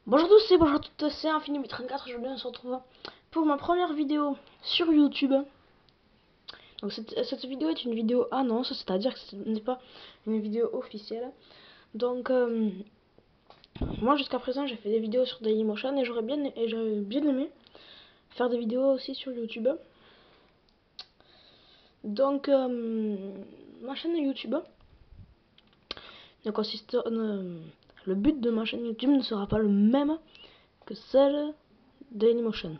Bonjour à tous et bonjour à toutes, c'est Infinimi34. Aujourd'hui on se retrouve pour ma première vidéo sur YouTube. Donc cette vidéo est une vidéo annonce, c'est-à-dire que ce n'est pas une vidéo officielle. Donc moi jusqu'à présent j'ai fait des vidéos sur Dailymotion et j'aurais bien aimé faire des vidéos aussi sur YouTube. Donc ma chaîne YouTube ne consiste le but de ma chaîne YouTube ne sera pas le même que celle Dailymotion.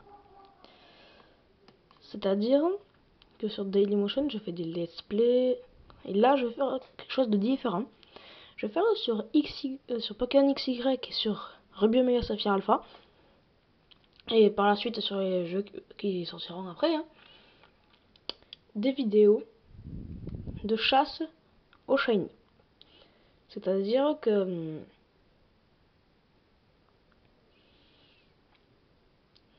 C'est-à-dire que sur Dailymotion, je fais des let's play. Et là, je vais faire quelque chose de différent. Je vais faire sur Pokémon XY et sur Ruby Omega Sapphire Alpha. Et par la suite, sur les jeux qui sortiront après, des vidéos de chasse au shiny. C'est-à-dire que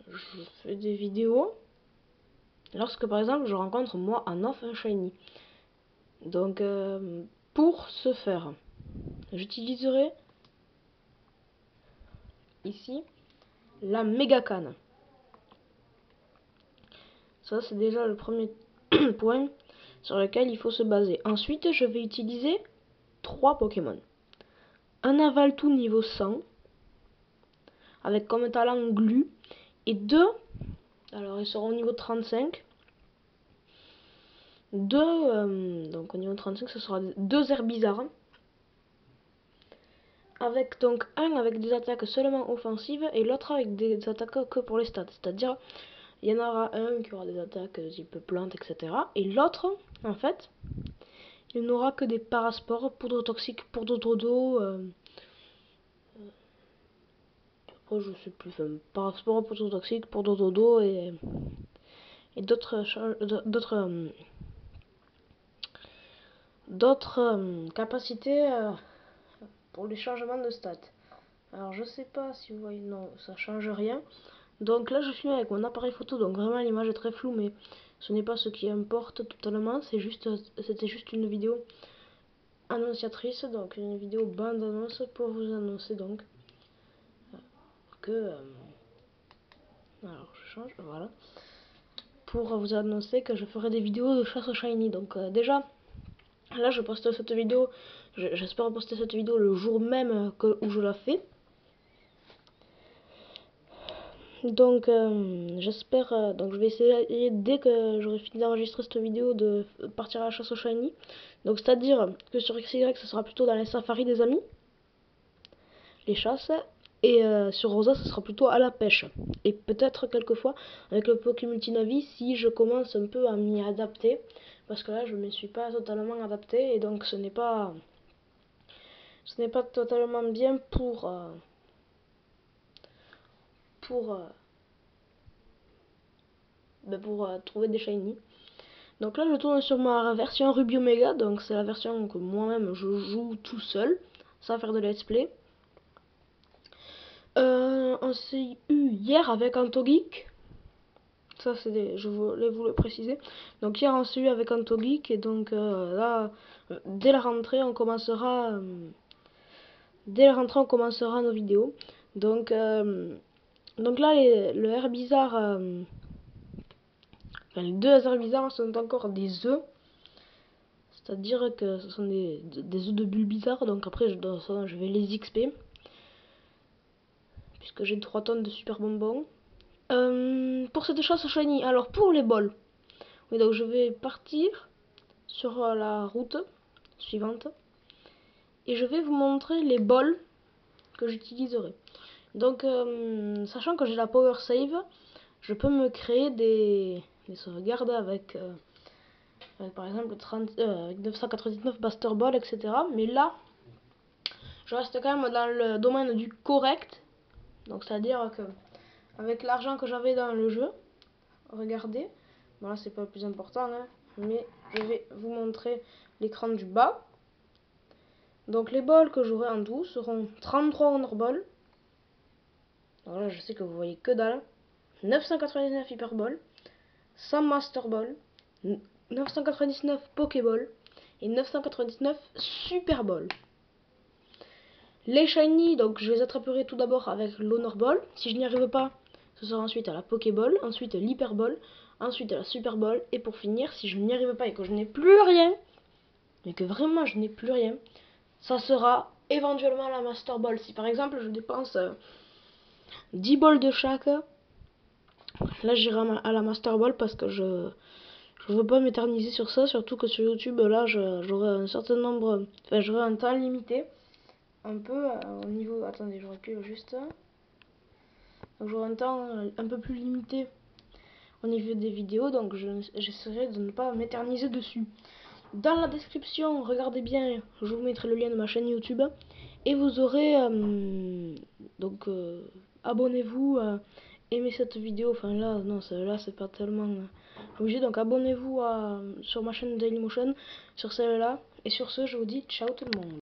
je fais des vidéos lorsque par exemple je rencontre moi un shiny. Donc pour ce faire, j'utiliserai ici la méga canne. Ça c'est déjà le premier point sur lequel il faut se baser. Ensuite je vais utiliser 3 Pokémon. Un Avaltou niveau 100 avec comme talent Glu et 2, alors ils seront au niveau 35. Donc au niveau 35 ce sera 2 Herbizarres. Avec donc un avec des attaques seulement offensives et l'autre avec des attaques que pour les stats. C'est-à-dire il y en aura un qui aura des attaques type plante, etc. Et l'autre, en fait, il n'aura que des paraspores, poudre toxique, poudre d'eau. Après, je sais plus. Paraspores, poudre toxique, poudre d'eau et d'autres capacités pour les changements de stats. Alors, je sais pas si vous voyez, non, ça change rien. Donc là, je filme avec mon appareil photo, donc vraiment l'image est très floue, mais ce n'est pas ce qui importe totalement. C'était juste une vidéo annonciatrice, donc une vidéo bande annonce pour vous annoncer donc que alors je change, voilà, pour vous annoncer que je ferai des vidéos de chasse au shiny. Donc déjà là je poste cette vidéo, j'espère poster cette vidéo le jour même où je la fais. Donc j'espère, donc je vais essayer dès que j'aurai fini d'enregistrer cette vidéo de partir à la chasse au shiny. Donc c'est à dire que sur XY ça sera plutôt dans les safaris des amis, les chasses, et sur Rosa ça sera plutôt à la pêche. Et peut-être quelquefois avec le Pokémon Multinavi si je commence un peu à m'y adapter, parce que là je ne me suis pas totalement adapté et donc ce n'est pas totalement bien pour trouver des shiny. Donc là je tourne sur ma version Ruby Omega, donc c'est la version que moi-même je joue tout seul sans faire de let's play. On s'est eu hier avec Antogeek. Ça je voulais vous le préciser. Donc hier on s'est eu avec Antogeek et donc là dès la rentrée on commencera nos vidéos. Donc là le Herbizarre, les 2 Herbizarres sont encore des œufs. C'est-à-dire que ce sont des œufs de Bulbizarre, donc après je vais les XP. Puisque j'ai 3 tonnes de super bonbons. Pour cette chasse au shiny, alors pour les bols. Oui, donc je vais partir sur la route suivante. Et je vais vous montrer les bols que j'utiliserai. Donc, sachant que j'ai la power save, je peux me créer des sauvegardes avec par exemple 999 Buster Ball, etc. Mais là, je reste quand même dans le domaine du correct. Donc, c'est-à-dire que avec l'argent que j'avais dans le jeu, regardez, bon là c'est pas le plus important, mais je vais vous montrer l'écran du bas. Donc les balls que j'aurai en tout seront 33 Honor Ball. Donc là je sais que vous voyez que dalle. 999 Hyper Ball, 100 Master Ball, 999 Pokéball et 999 Super Ball. Les shiny, donc je les attraperai tout d'abord avec l'Honor Ball. Si je n'y arrive pas, ce sera ensuite à la Pokéball, ensuite l'Hyper Ball, ensuite à la Super Ball. Et pour finir, si je n'y arrive pas et que je n'ai plus rien, mais que vraiment je n'ai plus rien, ça sera éventuellement la Master Ball. Si par exemple je dépense 10 balles de chaque, là j'irai à la Master Ball parce que je veux pas m'éterniser sur ça, surtout que sur YouTube là j'aurai un certain nombre, enfin j'aurai un temps limité. Un peu au niveau, attendez, je recule juste. Donc j'aurai un temps un peu plus limité au niveau des vidéos, donc j'essaierai de ne pas m'éterniser dessus. Dans la description, regardez bien, je vous mettrai le lien de ma chaîne YouTube et vous aurez donc abonnez-vous, aimez cette vidéo. Enfin là, non, celle-là c'est pas tellement obligé. Donc abonnez-vous sur ma chaîne Dailymotion, sur celle-là. Et sur ce, je vous dis ciao tout le monde.